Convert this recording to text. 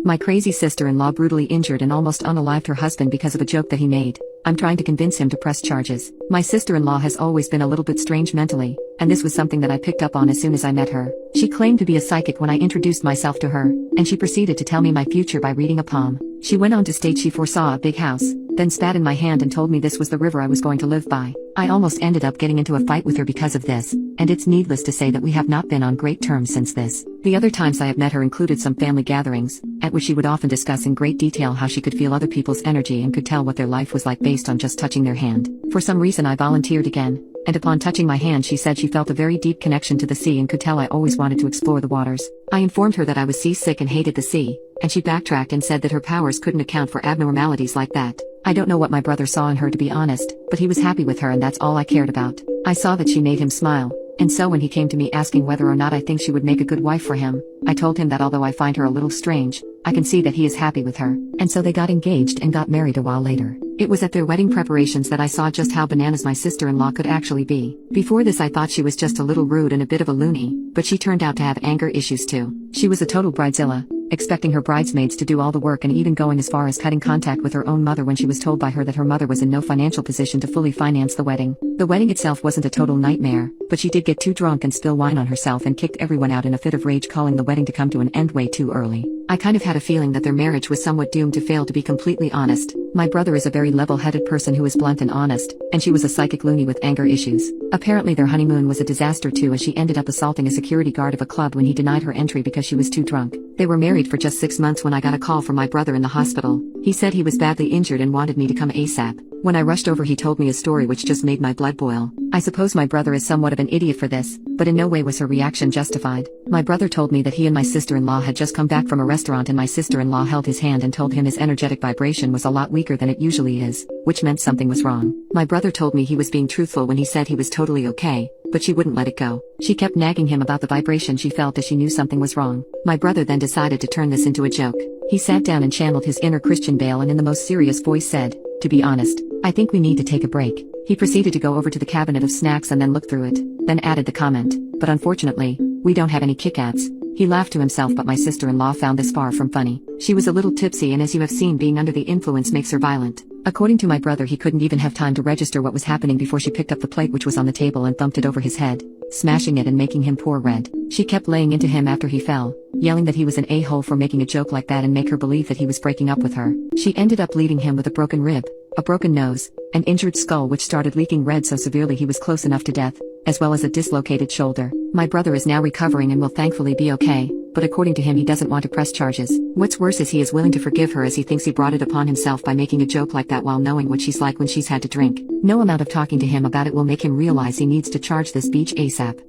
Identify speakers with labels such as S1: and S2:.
S1: My crazy sister-in-law brutally injured and almost unalived her husband because of a joke that he made. I'm trying to convince him to press charges. My sister-in-law has always been a little bit strange mentally, and this was something that I picked up on as soon as I met her. She claimed to be a psychic when I introduced myself to her, and she proceeded to tell me my future by reading a palm. She went on to state she foresaw a big house, then spat in my hand and told me this was the river I was going to live by. I almost ended up getting into a fight with her because of this, and it's needless to say that we have not been on great terms since this. The other times I have met her included some family gatherings, at which she would often discuss in great detail how she could feel other people's energy and could tell what their life was like based on just touching their hand. For some reason I volunteered again, and upon touching my hand she said she felt a very deep connection to the sea and could tell I always wanted to explore the waters. I informed her that I was seasick and hated the sea, and she backtracked and said that her powers couldn't account for abnormalities like that. I don't know what my brother saw in her to be honest, but he was happy with her and that's all I cared about. I saw that she made him smile, and so when he came to me asking whether or not I think she would make a good wife for him, I told him that although I find her a little strange, I can see that he is happy with her. And so they got engaged and got married a while later. It was at their wedding preparations that I saw just how bananas my sister-in-law could actually be. Before this I thought she was just a little rude and a bit of a loony, but she turned out to have anger issues too. She was a total bridezilla, expecting her bridesmaids to do all the work and even going as far as cutting contact with her own mother when she was told by her that her mother was in no financial position to fully finance the wedding. The wedding itself wasn't a total nightmare, but she did get too drunk and spill wine on herself and kicked everyone out in a fit of rage, calling the wedding to come to an end way too early. I kind of had a feeling that their marriage was somewhat doomed to fail, to be completely honest. My brother is a very level-headed person who is blunt and honest, and she was a psychic loony with anger issues. Apparently their honeymoon was a disaster too, as she ended up assaulting a security guard of a club when he denied her entry because she was too drunk. They were married for just 6 months when I got a call from my brother in the hospital. He said he was badly injured and wanted me to come ASAP. When I rushed over he told me a story which just made my blood boil. I suppose my brother is somewhat of an idiot for this, but in no way was her reaction justified. My brother told me that he and my sister-in-law had just come back from a restaurant and my sister-in-law held his hand and told him his energetic vibration was a lot weaker than it usually is, which meant something was wrong. My brother told me he was being truthful when he said he was totally okay, but she wouldn't let it go. She kept nagging him about the vibration she felt as she knew something was wrong. My brother then decided to turn this into a joke. He sat down and channeled his inner Christian Bale and in the most serious voice said, "To be honest, I think we need to take a break." He proceeded to go over to the cabinet of snacks and then look through it, then added the comment, "But unfortunately, we don't have any Kit Kats." He laughed to himself, but my sister-in-law found this far from funny. She was a little tipsy, and as you have seen, being under the influence makes her violent. According to my brother, he couldn't even have time to register what was happening before she picked up the plate which was on the table and thumped it over his head, smashing it and making him pour red. She kept laying into him after he fell, yelling that he was an a-hole for making a joke like that and make her believe that he was breaking up with her. She ended up leaving him with a broken rib, a broken nose, an injured skull which started leaking red so severely he was close enough to death, as well as a dislocated shoulder. My brother is now recovering and will thankfully be okay, but according to him he doesn't want to press charges. What's worse is he is willing to forgive her as he thinks he brought it upon himself by making a joke like that while knowing what she's like when she's had to drink. No amount of talking to him about it will make him realize he needs to charge this beach ASAP.